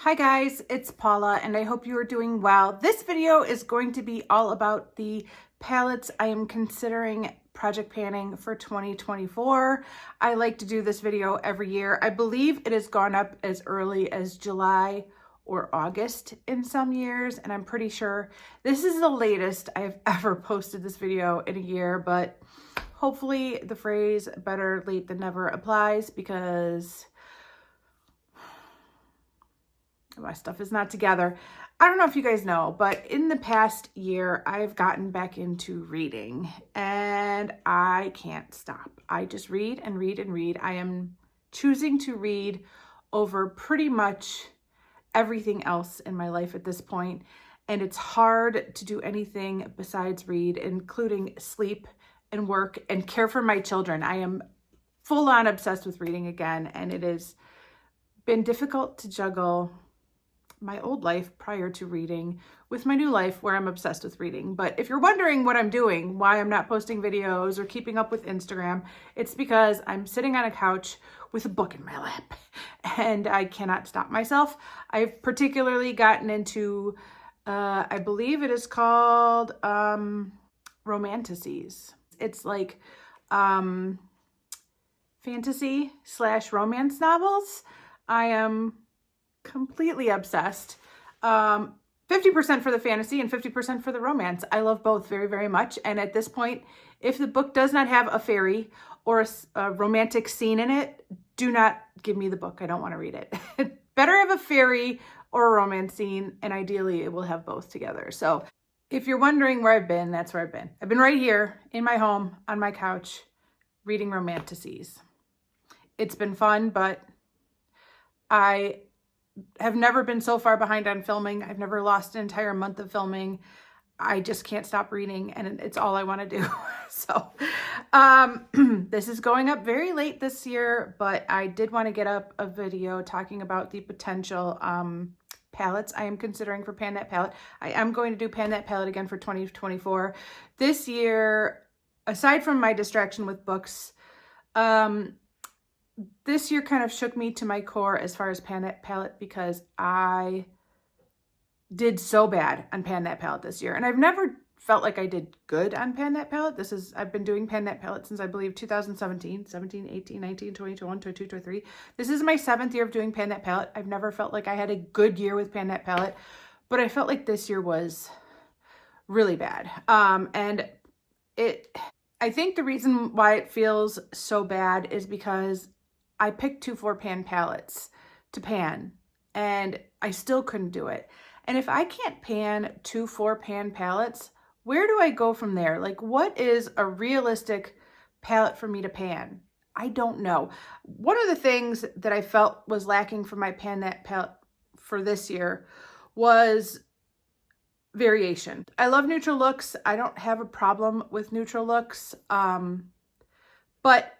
Hi guys, it's Paula and I hope you are doing well. This video is going to be all about the palettes I am considering project panning for 2024. I like to do this video every year. I believe it has gone up as early as July or August in some years, and I'm pretty sure this is the latest I've ever posted this video in a year, but hopefully the phrase better late than never applies because my stuff is not together. I don't know if you guys know, but in the past year, I've gotten back into reading and I can't stop. I just read and read and read. I am choosing to read over pretty much everything else in my life at this point. And it's hard to do anything besides read, including sleep and work and care for my children. I am full on obsessed with reading again, and it has been difficult to juggle my old life prior to reading with my new life where I'm obsessed with reading. But if you're wondering what I'm doing, why I'm not posting videos or keeping up with Instagram, it's because I'm sitting on a couch with a book in my lap and I cannot stop myself. I've particularly gotten into, I believe it is called Romanticises. It's like fantasy / romance novels. I am completely obsessed. 50% for the fantasy and 50% for the romance. I love both very, very much. And at this point, if the book does not have a fairy or a romantic scene in it, do not give me the book. I don't want to read it. Better have a fairy or a romance scene, and ideally it will have both together. So if you're wondering where I've been, that's where I've been. I've been right here in my home on my couch reading Romanticises. It's been fun, but I have never been so far behind on filming. I've never lost an entire month of filming. I just can't stop reading, and it's all I want to do. So this is going up very late this year, but I did want to get up a video talking about the potential palettes I am considering for Pan That Palette. I am going to do Pan That Palette again for 2024. This year, aside from my distraction with books, this year kind of shook me to my core as far as Pan That Palette because I did so bad on Pan That Palette this year. And I've never felt like I did good on Pan That Palette. I've been doing Pan That Palette since I believe 2017, 17, 18, 19, 20, 21, 22, 23. This is my 7th year of doing Pan That Palette. I've never felt like I had a good year with Pan That Palette, but I felt like this year was really bad. I think the reason why it feels so bad is because I picked 2 4-pan palettes to pan, and I still couldn't do it. And if I can't pan 2 4-pan palettes, where do I go from there? Like, what is a realistic palette for me to pan? I don't know. One of the things that I felt was lacking from my Pan That palette for this year was variation. I love neutral looks. I don't have a problem with neutral looks, but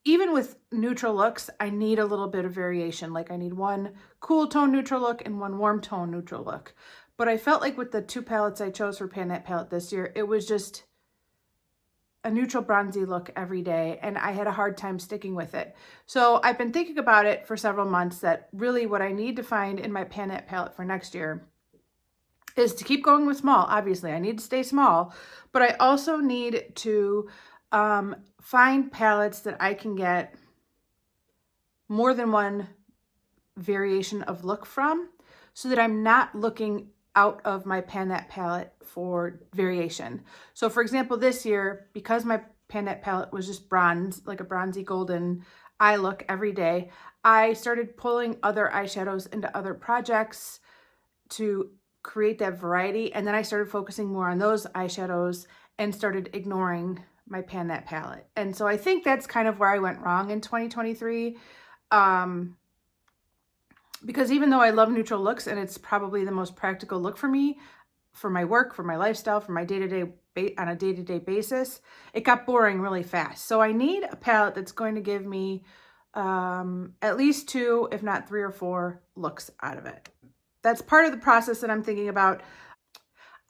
even with neutral looks, I need a little bit of variation. Like I need one cool tone neutral look and one warm tone neutral look. But I felt like with the 2 palettes I chose for Pan That Palette this year, it was just a neutral bronzy look every day, and I had a hard time sticking with it. So I've been thinking about it for several months that really what I need to find in my Pan That Palette for next year is to keep going with small. Obviously, I need to stay small, but I also need to find palettes that I can get more than one variation of look from so that I'm not looking out of my Pan That palette for variation. So for example, this year, because my Pan That palette was just bronze, like a bronzy golden eye look every day, I started pulling other eyeshadows into other projects to create that variety. And then I started focusing more on those eyeshadows and started ignoring my Pan That palette. And so I think that's kind of where I went wrong in 2023. Because even though I love neutral looks and it's probably the most practical look for me, for my work, for my lifestyle, for my day-to-day, on a day-to-day basis, it got boring really fast. So I need a palette that's going to give me at least 2, if not 3 or 4 looks out of it. That's part of the process that I'm thinking about.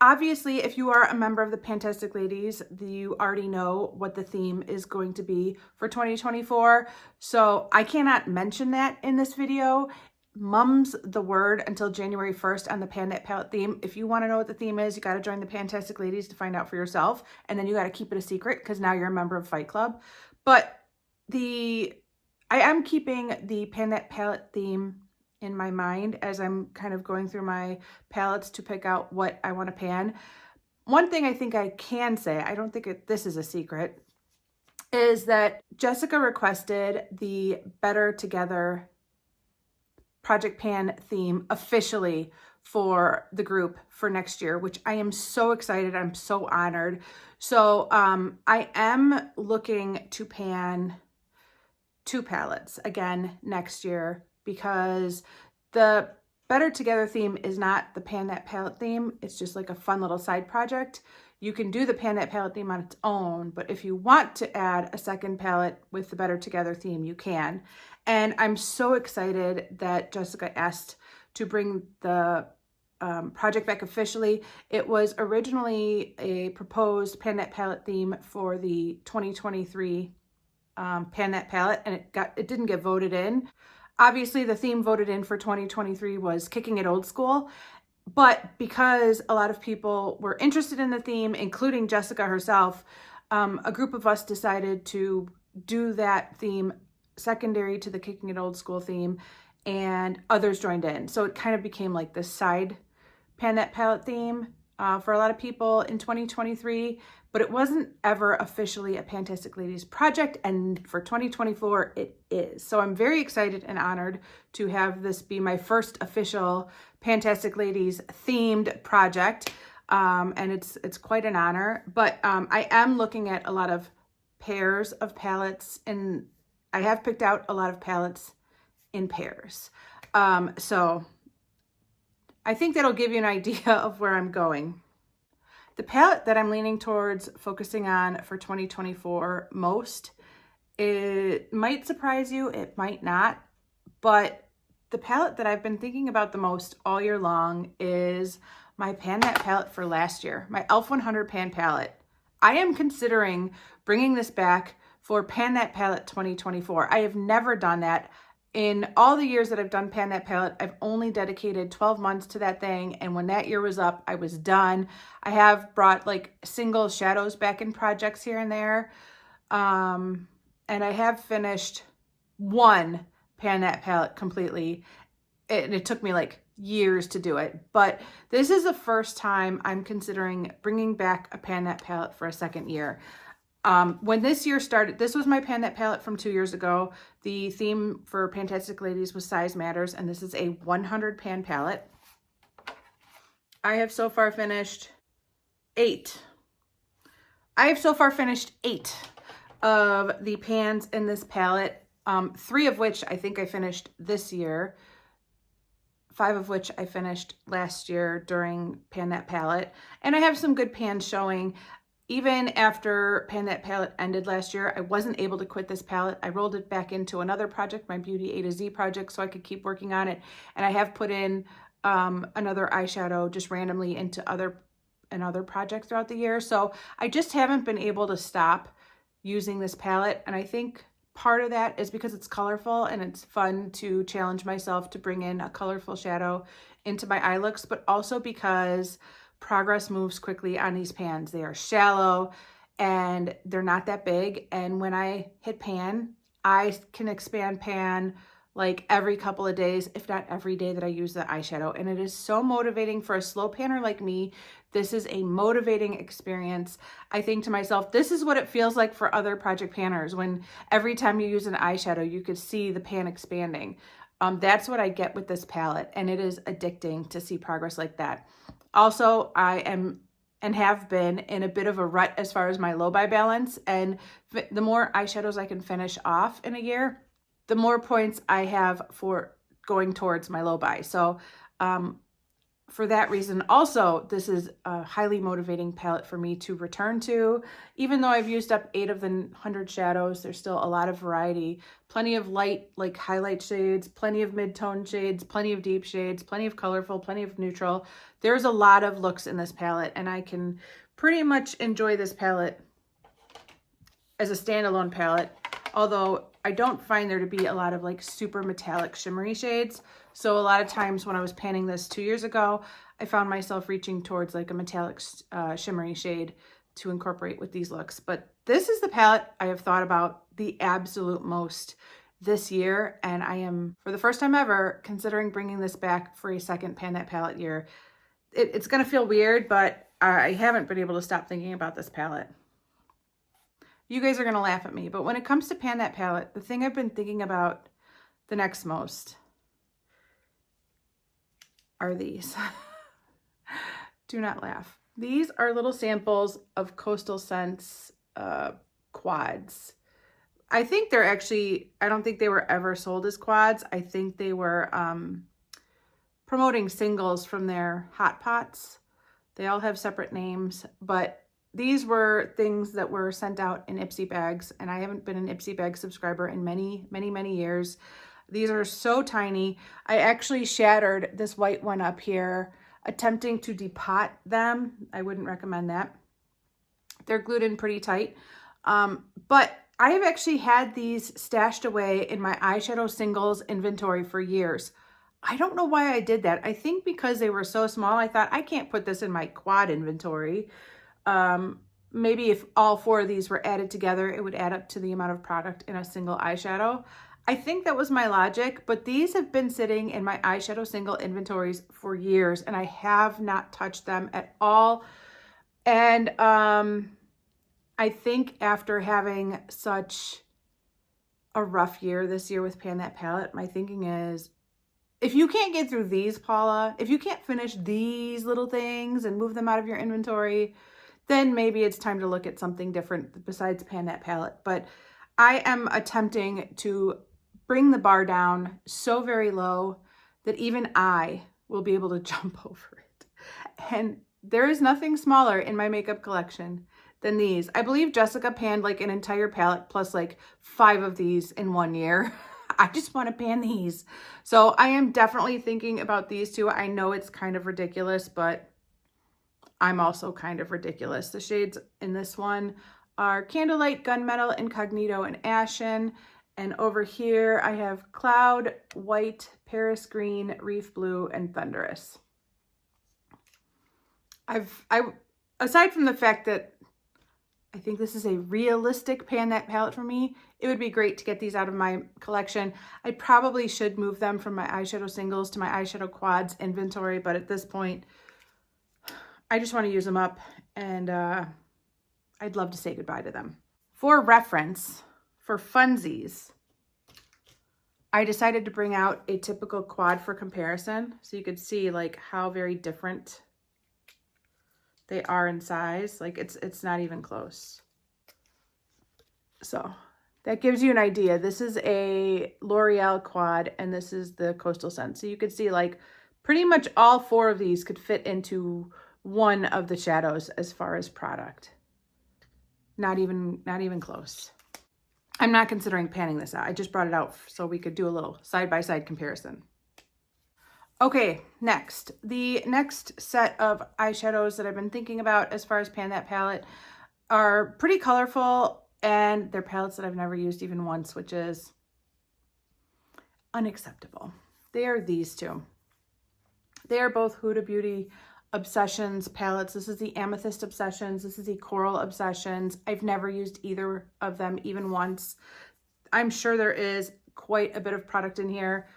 Obviously, if you are a member of the Fantastic Ladies, you already know what the theme is going to be for 2024. So I cannot mention that in this video. Mum's the word until January 1st on the Pandat palette theme. If you want to know what the theme is, you got to join the Fantastic Ladies to find out for yourself. And then you got to keep it a secret because now you're a member of Fight Club. But I am keeping the Pandat palette theme in my mind as I'm kind of going through my palettes to pick out what I want to pan. One thing I think I can say, I don't think this is a secret, is that Jessica requested the Better Together Project Pan theme officially for the group for next year, which I am so excited. I'm so honored. So I am looking to pan 2 palettes again next year, because the Better Together theme is not the Pandat palette theme. It's just like a fun little side project. You can do the Pandat palette theme on its own, but if you want to add a second palette with the Better Together theme, you can. And I'm so excited that Jessica asked to bring the project back officially. It was originally a proposed Pandat palette theme for the 2023 Pandat palette, and it didn't get voted in. Obviously, the theme voted in for 2023 was Kicking It Old School, but because a lot of people were interested in the theme, including Jessica herself, a group of us decided to do that theme secondary to the Kicking It Old School theme, and others joined in. So it kind of became like the side Pandat palette theme for a lot of people in 2023, but it wasn't ever officially a Fantastic Ladies project, and for 2024 it is. So I'm very excited and honored to have this be my first official Fantastic Ladies themed project, and it's quite an honor. But I am looking at a lot of pairs of palettes, and I have picked out a lot of palettes in pairs. So I think that'll give you an idea of where I'm going. The palette that I'm leaning towards focusing on for 2024 most, it might surprise you, it might not, but the palette that I've been thinking about the most all year long is my Pandat palette for last year, my e.l.f. 100 pan palette. I am considering bringing this back for Pandat palette 2024. I have never done that. In all the years that I've done Pandat palette, I've only dedicated 12 months to that thing, and when that year was up, I was done. I have brought like single shadows back in projects here and there, and I have finished one Pandat palette completely, and it took me like years to do it, but this is the first time I'm considering bringing back a Pandat palette for a second year. When this year started, this was my Pandat palette from 2 years ago. The theme for Fantastic Ladies was Size Matters, and this is a 100 pan palette. I have so far finished 8. I have so far finished 8 of the pans in this palette, 3 of which I think I finished this year, 5 of which I finished last year during Pandat palette, and I have some good pans showing. Even after Pandat palette ended last year, I wasn't able to quit this palette. I rolled it back into another project, my Beauty A to Z project, so I could keep working on it. And I have put in another eyeshadow just randomly into another project throughout the year. So I just haven't been able to stop using this palette. And I think part of that is because it's colorful and it's fun to challenge myself to bring in a colorful shadow into my eye looks, but also because progress moves quickly on these pans. They are shallow and they're not that big. And when I hit pan, I can expand pan like every couple of days, if not every day that I use the eyeshadow. And it is so motivating for a slow panner like me. This is a motivating experience. I think to myself, this is what it feels like for other project panners, when every time you use an eyeshadow, you could see the pan expanding. That's what I get with this palette, and it is addicting to see progress like that. Also, I am and have been in a bit of a rut as far as my low buy balance, and the more eyeshadows I can finish off in a year, the more points I have for going towards my low buy. So for that reason, also, this is a highly motivating palette for me to return to. Even though I've used up 8 of the 100 shadows, there's still a lot of variety. Plenty of light, like highlight shades, plenty of mid-tone shades, plenty of deep shades, plenty of colorful, plenty of neutral. There's a lot of looks in this palette, and I can pretty much enjoy this palette as a standalone palette, although I don't find there to be a lot of like super metallic shimmery shades. So a lot of times when I was panning this 2 years ago, I found myself reaching towards like a metallic shimmery shade to incorporate with these looks. But this is the palette I have thought about the absolute most this year, and I am, for the first time ever, considering bringing this back for a second Pan That Palette year. It's gonna feel weird, but I haven't been able to stop thinking about this palette. You guys are gonna laugh at me, but when it comes to Pan That Palette, the thing I've been thinking about the next most are these. Do not laugh. These are little samples of Coastal Scents quads. I think they're actually, I don't think they were ever sold as quads. I think they were promoting singles from their hot pots. They all have separate names, but these were things that were sent out in Ipsy bags, and I haven't been an Ipsy bag subscriber in many, many, many years. These are so tiny. I actually shattered this white one up here, attempting to depot them. I wouldn't recommend that. They're glued in pretty tight. But I have actually had these stashed away in my eyeshadow singles inventory for years. I don't know why I did that. I think because they were so small, I thought I can't put this in my quad inventory. Maybe if all 4 of these were added together, it would add up to the amount of product in a single eyeshadow. I think that was my logic, but these have been sitting in my eyeshadow single inventories for years, and I have not touched them at all. And I think after having such a rough year this year with Pan That Palette, my thinking is, if you can't get through these, Paula, if you can't finish these little things and move them out of your inventory, then maybe it's time to look at something different besides Pan That Palette. But I am attempting to bring the bar down so very low that even I will be able to jump over it. And there is nothing smaller in my makeup collection than these. I believe Jessica panned like an entire palette plus like 5 of these in 1 year. I just want to pan these. So I am definitely thinking about these two. I know it's kind of ridiculous, but I'm also kind of ridiculous. The shades in this one are Candlelight, Gunmetal, Incognito, and Ashen. And over here I have Cloud, White, Paris Green, Reef Blue, and Thunderous. Aside from the fact that I think this is a realistic Pan That Palette for me, it would be great to get these out of my collection. I probably should move them from my eyeshadow singles to my eyeshadow quads inventory, but at this point, I just want to use them up, and I'd love to say goodbye to them. For reference, for funsies, I decided to bring out a typical quad for comparison, so you could see like how very different they are in size. Like it's not even close. So that gives you an idea. This is a L'Oreal quad, and this is the Coastal Scent. So you could see like pretty much all 4 of these could fit into one of the shadows as far as product. Not even close. I'm not considering panning this out. I just brought it out so we could do a little side-by-side comparison. Okay, next. The next set of eyeshadows that I've been thinking about as far as Pan That Palette are pretty colorful, and they're palettes that I've never used even once, which is unacceptable. They are these two. They are both Huda Beauty Obsessions palettes. This is the Amethyst Obsessions. This is the Coral Obsessions. I've never used either of them even once. I'm sure there is quite a bit of product in here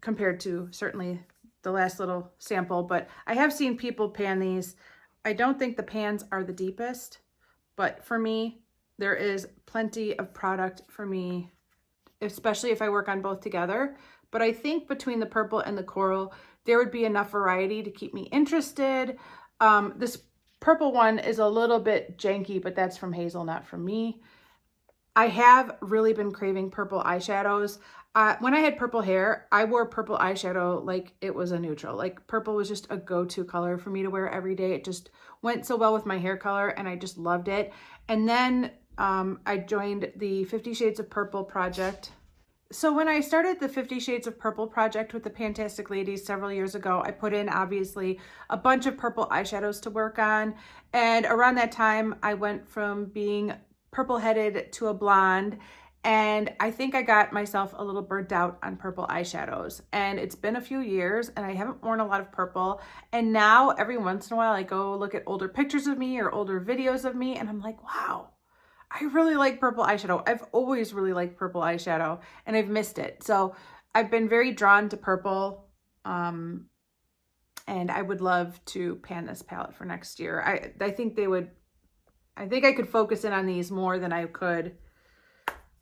compared to certainly the last little sample, but I have seen people pan these. I don't think the pans are the deepest, but for me, there is plenty of product for me, especially if I work on both together. But I think between the purple and the coral, there would be enough variety to keep me interested. This purple one is a little bit janky, but that's from Hazel, not from me. I have really been craving purple eyeshadows. When I had purple hair, I wore purple eyeshadow like it was a neutral. Like purple was just a go-to color for me to wear every day. It just went so well with my hair color and I just loved it. And then I joined the 50 Shades of Purple project. So when I started the 50 Shades of Purple project with the Fantastic Ladies several years ago, I put in obviously a bunch of purple eyeshadows to work on. And around that time, I went from being purple-headed to a blonde. And I think I got myself a little burnt out on purple eyeshadows. And it's been a few years and I haven't worn a lot of purple. And now every once in a while I go look at older pictures of me or older videos of me and I'm like, wow, I really like purple eyeshadow. I've always really liked purple eyeshadow and I've missed it. So I've been very drawn to purple. And I would love to pan this palette for next year. I think I could focus in on these more than I could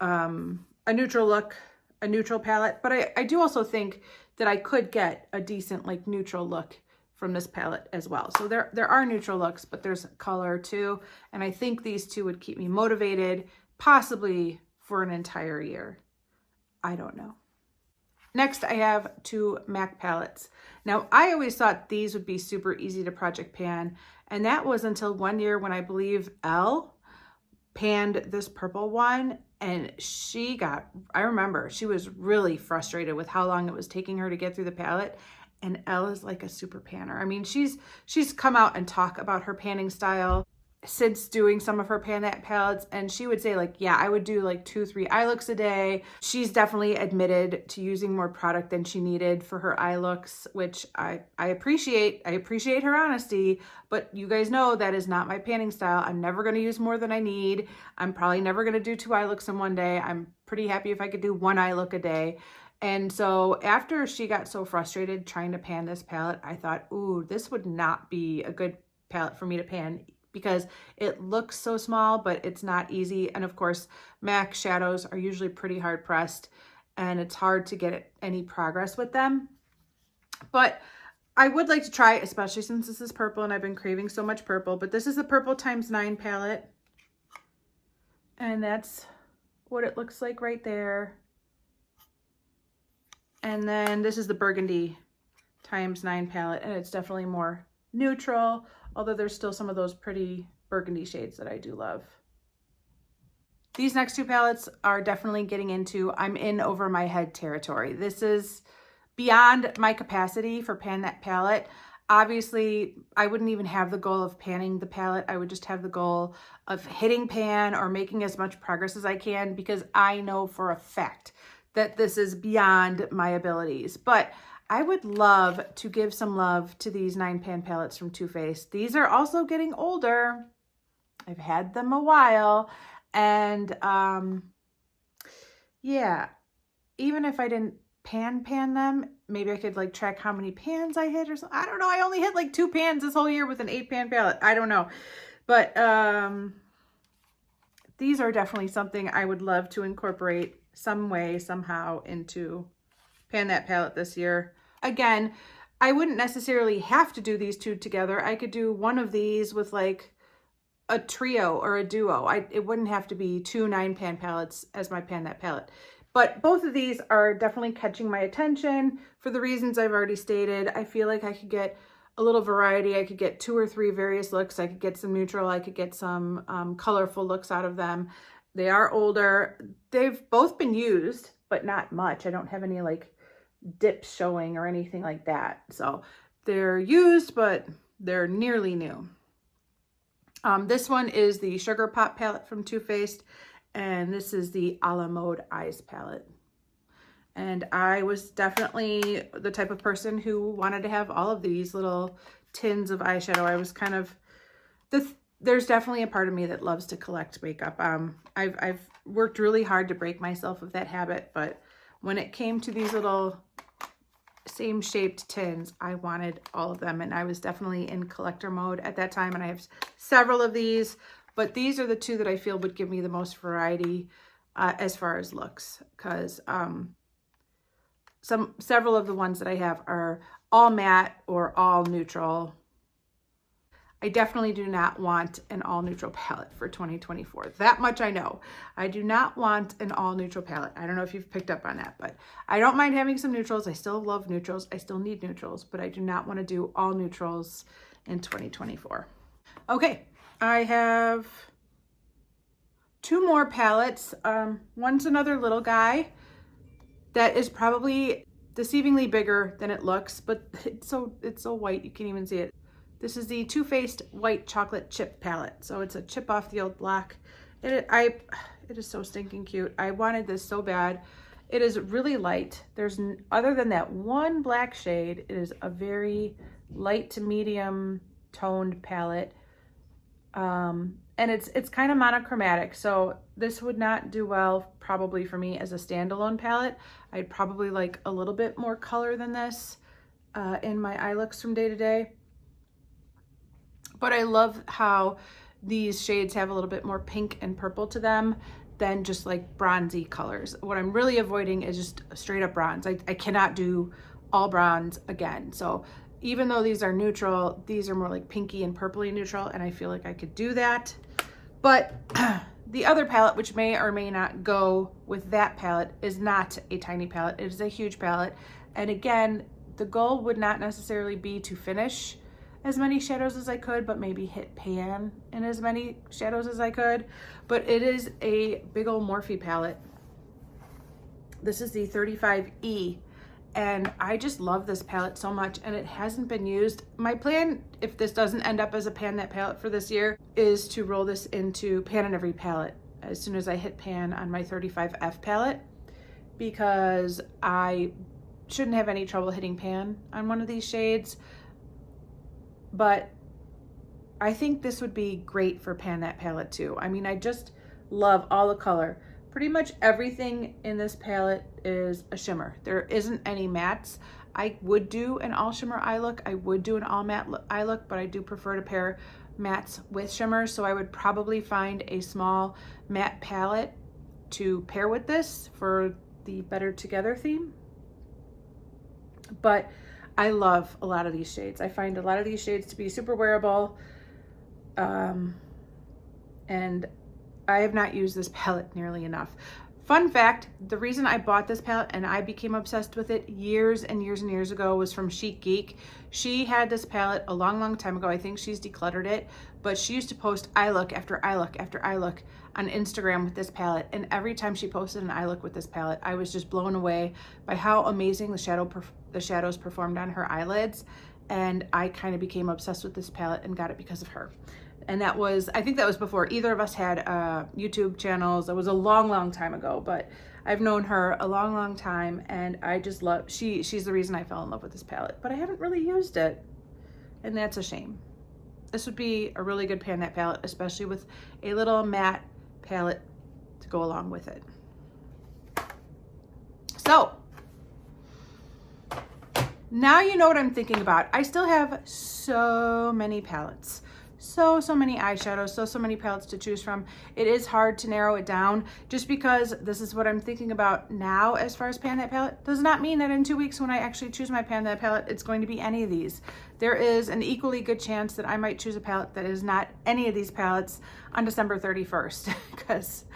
a neutral look, a neutral palette. But I do also think that I could get a decent like neutral look from this palette as well. So there are neutral looks, but there's color too. And I think these two would keep me motivated, possibly for an entire year. I don't know. Next, I have two MAC palettes. Now, I always thought these would be super easy to project pan. And that was until one year when I believe Elle panned this purple one. And I remember she was really frustrated with how long it was taking her to get through the palette. And Elle is like a super panner. I mean, she's come out and talk about her panning style since doing some of her pan that palettes. And she would say like, yeah, I would do like 2-3 eye looks a day. She's definitely admitted to using more product than she needed for her eye looks, which I appreciate. I appreciate her honesty, but you guys know that is not my panning style. I'm never going to use more than I need. I'm probably never going to do 2 eye looks in one day. I'm pretty happy if I could do 1 eye look a day. And so after she got so frustrated trying to pan this palette, I thought, ooh, this would not be a good palette for me to pan because it looks so small, but it's not easy. And of course, MAC shadows are usually pretty hard pressed and it's hard to get any progress with them. But I would like to try, especially since this is purple and I've been craving so much purple, but this is the Purple ×9 palette. And that's what it looks like right there. And then this is the Burgundy ×9 palette, and it's definitely more neutral, although there's still some of those pretty burgundy shades that I do love. These next two palettes are definitely getting into I'm in over my head territory. This is beyond my capacity for pan that palette. Obviously, I wouldn't even have the goal of panning the palette. I would just have the goal of hitting pan or making as much progress as I can because I know for a fact that this is beyond my abilities. But I would love to give some love to these 9-pan palettes from Too Faced. These are also getting older. I've had them a while. And yeah, even if I didn't pan them, maybe I could like track how many pans I hit or something. I don't know. I only hit like 2 pans this whole year with an 8-pan palette. I don't know. But these are definitely something I would love to incorporate some way, somehow into pan that palette this year. Again, I wouldn't necessarily have to do these two together. I could do one of these with like a trio or a duo. It wouldn't have to be 2 9-pan palettes as my pan that palette. But both of these are definitely catching my attention for the reasons I've already stated. I feel like I could get a little variety. I could get 2 or 3 various looks. I could get some neutral. I could get some colorful looks out of them. They are older. They've both been used, but not much. I don't have any like dips showing or anything like that. So they're used, but they're nearly new. This one is the Sugar Pop palette from Too Faced, and this is the A La Mode Eyes palette. And I was definitely the type of person who wanted to have all of these little tins of eyeshadow. I was kind of there's definitely a part of me that loves to collect makeup. I've worked really hard to break myself of that habit, but when it came to these little same shaped tins, I wanted all of them, and I was definitely in collector mode at that time, and I have several of these, but these are the two that I feel would give me the most variety as far as looks, because several of the ones that I have are all matte or all neutral. I definitely do not want an all neutral palette for 2024. That much I know. I do not want an all neutral palette. I don't know if you've picked up on that, but I don't mind having some neutrals. I still love neutrals. I still need neutrals, but I do not want to do all neutrals in 2024. Okay, I have 2 more palettes. One's another little guy that is probably deceivingly bigger than it looks, but it's so white you can't even see it. This is the Too Faced White Chocolate Chip Palette. So it's a chip off the old block. It is so stinking cute. I wanted this so bad. It is really light. Other than that one black shade, it is a very light to medium toned palette. And it's kind of monochromatic. So this would not do well probably for me as a standalone palette. I'd probably like a little bit more color than this in my eye looks from day to day. But I love how these shades have a little bit more pink and purple to them than just like bronzy colors. What I'm really avoiding is just straight up bronze. I cannot do all bronze again. So even though these are neutral, these are more like pinky and purpley neutral, and I feel like I could do that. But the other palette, which may or may not go with that palette, is not a tiny palette. It is a huge palette. And again, the goal would not necessarily be to finish as many shadows as I could, but maybe hit pan in as many shadows as I could. But it is a big old Morphe palette. This is the 35E, and I just love this palette so much, and it hasn't been used. My plan, if this doesn't end up as a Pan That palette for this year, is to roll this into Pan in Every palette as soon as I hit pan on my 35F palette, because I shouldn't have any trouble hitting pan on one of these shades. But I think this would be great for Pan That palette too. I mean, I just love all the color. Pretty much everything in this palette is a shimmer. There isn't any mattes. I would do an all shimmer eye look. I would do an all matte eye look, but I do prefer to pair mattes with shimmers. So I would probably find a small matte palette to pair with this for the Better Together theme. But I love a lot of these shades. I find a lot of these shades to be super wearable. And I have not used this palette nearly enough. Fun fact, the reason I bought this palette and I became obsessed with it years and years and years ago was from Chic Geek. She had this palette a long time ago. I think she's decluttered it, but she used to post eye look after eye look after eye look on Instagram with this palette. And every time she posted an eye look with this palette, I was just blown away by how amazing the shadows performed on her eyelids. And I kind of became obsessed with this palette and got it because of her. And that was, I think that was before either of us had YouTube channels. It was a long time ago, but I've known her a long time, and I just love, she's the reason I fell in love with this palette, but I haven't really used it, and that's a shame. This would be a really good Pan That palette, especially with a little matte palette to go along with it. So now you know what I'm thinking about. I still have so many palettes. So many eyeshadows, so many palettes to choose from. It is hard to narrow it down. Just because this is what I'm thinking about now as far as Pan That palette does not mean that in 2 weeks when I actually choose my Pan That palette, it's going to be any of these. There is an equally good chance that I might choose a palette that is not any of these palettes on December 31st, because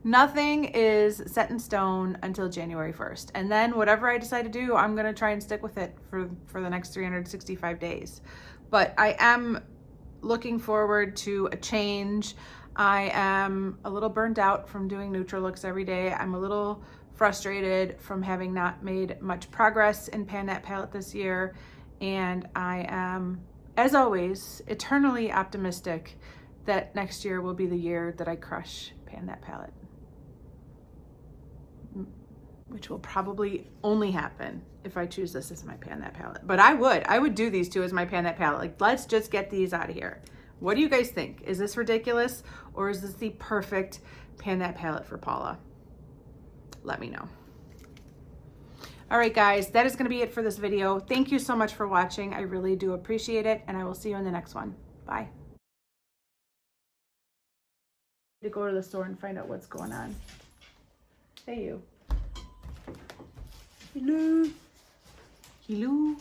nothing is set in stone until January 1st. And then whatever I decide to do, I'm gonna try and stick with it for the next 365 days. But I am looking forward to a change. I am a little burnt out from doing neutral looks every day. I'm a little frustrated from having not made much progress in Pan That palette this year. And I am, as always, eternally optimistic that next year will be the year that I crush Pan That palette, which will probably only happen if I choose this as my Pan That palette. But I would do these two as my Pan That palette. Like, let's just get these out of here. What do you guys think? Is this ridiculous, or is this the perfect Pan That palette for Paula? Let me know. All right, guys, that is gonna be it for this video. Thank you so much for watching. I really do appreciate it, and I will see you in the next one. Bye. To go to the store and find out what's going on. Hey, you. Hello. Hello.